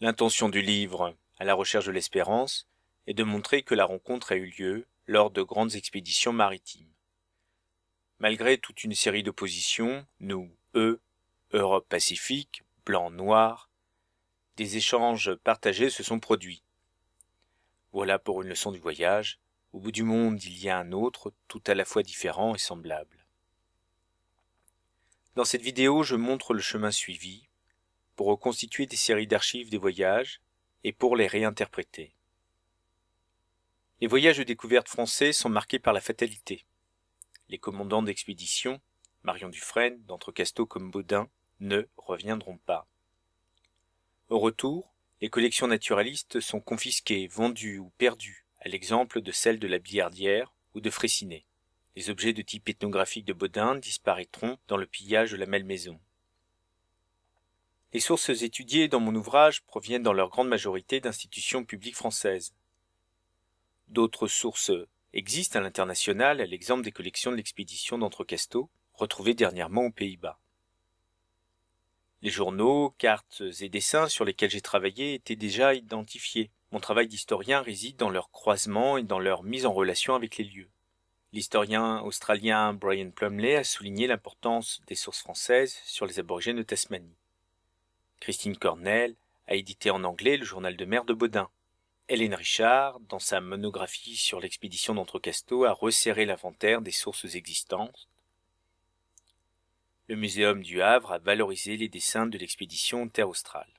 L'intention du livre « À la recherche de l'espérance » est de montrer que la rencontre a eu lieu lors de grandes expéditions maritimes. Malgré toute une série d'oppositions, nous, eux, Europe-Pacifique, blanc-noir, des échanges partagés se sont produits. Voilà pour une leçon du voyage. Au bout du monde, il y a un autre, tout à la fois différent et semblable. Dans cette vidéo, je montre le chemin suivi pour reconstituer des séries d'archives des voyages et pour les réinterpréter. Les voyages de découverte français sont marqués par la fatalité. Les commandants d'expédition, Marion Dufresne, d'Entrecasteaux comme Baudin, ne reviendront pas. Au retour, les collections naturalistes sont confisquées, vendues ou perdues, à l'exemple de celles de la Billardière ou de Fraissinet. Les objets de type ethnographique de Baudin disparaîtront dans le pillage de la Malmaison. Les sources étudiées dans mon ouvrage proviennent dans leur grande majorité d'institutions publiques françaises. D'autres sources existent à l'international, à l'exemple des collections de l'expédition d'Entrecasteaux, retrouvées dernièrement aux Pays-Bas. Les journaux, cartes et dessins sur lesquels j'ai travaillé étaient déjà identifiés. Mon travail d'historien réside dans leur croisement et dans leur mise en relation avec les lieux. L'historien australien Brian Plumley a souligné l'importance des sources françaises sur les aborigènes de Tasmanie. Christine Cornell a édité en anglais le journal de mer de Baudin. Hélène Richard, dans sa monographie sur l'expédition d'Entrecasteaux, a resserré l'inventaire des sources existantes. Le Muséum du Havre a valorisé les dessins de l'expédition Terre australe.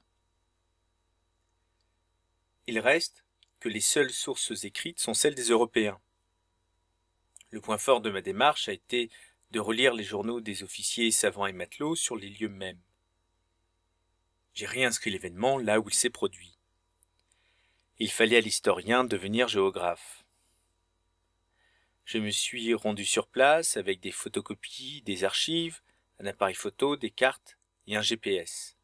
Il reste que les seules sources écrites sont celles des Européens. Le point fort de ma démarche a été de relire les journaux des officiers, savants et matelots sur les lieux mêmes. J'ai réinscrit l'événement là où il s'est produit. Il fallait à l'historien devenir géographe. Je me suis rendu sur place avec des photocopies, des archives, un appareil photo, des cartes et un GPS.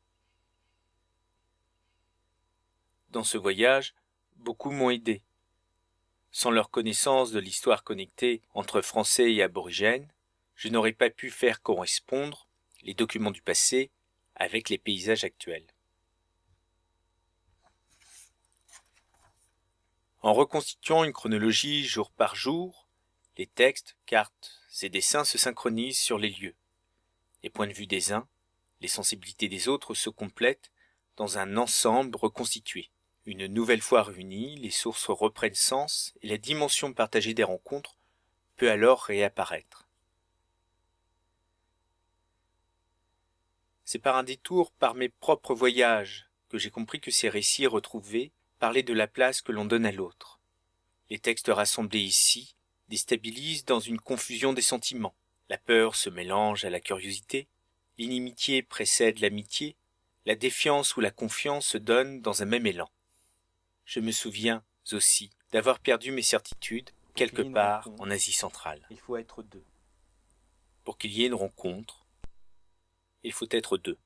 Dans ce voyage, beaucoup m'ont aidé. Sans leur connaissance de l'histoire connectée entre Français et aborigènes, je n'aurais pas pu faire correspondre les documents du passé avec les paysages actuels. En reconstituant une chronologie jour par jour, les textes, cartes et dessins se synchronisent sur les lieux. Les points de vue des uns, les sensibilités des autres se complètent dans un ensemble reconstitué. Une nouvelle fois réunies, les sources reprennent sens et la dimension partagée des rencontres peut alors réapparaître. C'est par un détour par mes propres voyages que j'ai compris que ces récits retrouvés parlaient de la place que l'on donne à l'autre. Les textes rassemblés ici déstabilisent dans une confusion des sentiments. La peur se mélange à la curiosité, l'inimitié précède l'amitié, la défiance ou la confiance se donnent dans un même élan. Je me souviens aussi d'avoir perdu mes certitudes quelque part en Asie centrale. Il faut être deux. Pour qu'il y ait une rencontre, il faut être deux.